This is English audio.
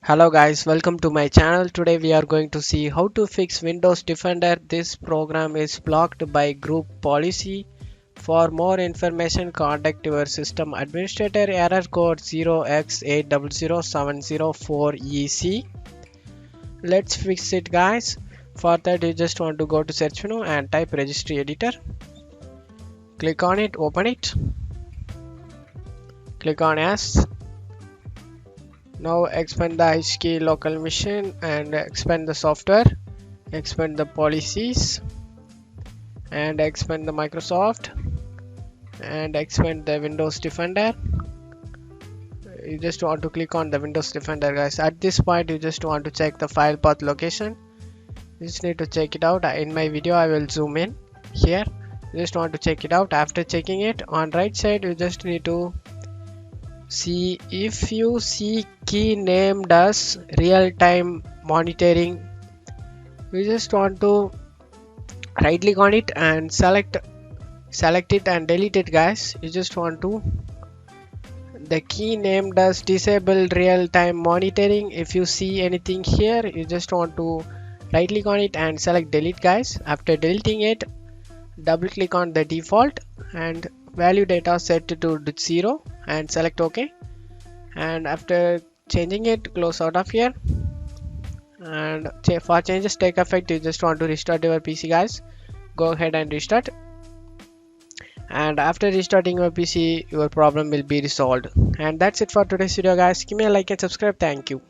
Hello guys, welcome to my channel. Today we are going to see how to fix Windows Defender. This program is blocked by group policy. For more information, contact your system administrator. Error code 0x800704ec. Let's fix it guys. For that you just want to go to search menu and type registry editor. Click on it, open it. Click on yes. Now expand the HK local machine and expand the software, expand the policies and expand the Microsoft and expand the Windows Defender. You just want to click on the Windows Defender guys. At this point you just want to check the file path location. You just need to check it out. In my video I will zoom in here. You just want to check it out. After checking it, on right side you just need to see if you see key named as real-time monitoring. You just want to right click on it and select it and delete it guys. You just want to the key named as disable real-time monitoring. If you see anything here, you just want to right click on it and select delete guys. After deleting it, double click on the default and value data set to 0 and select OK. And after changing it, close out of here. And for changes take effect, you just want to restart your PC guys. Go ahead and restart. And after restarting your PC, your problem will be resolved. And that's it for today's video guys. Give me a like and subscribe. Thank you.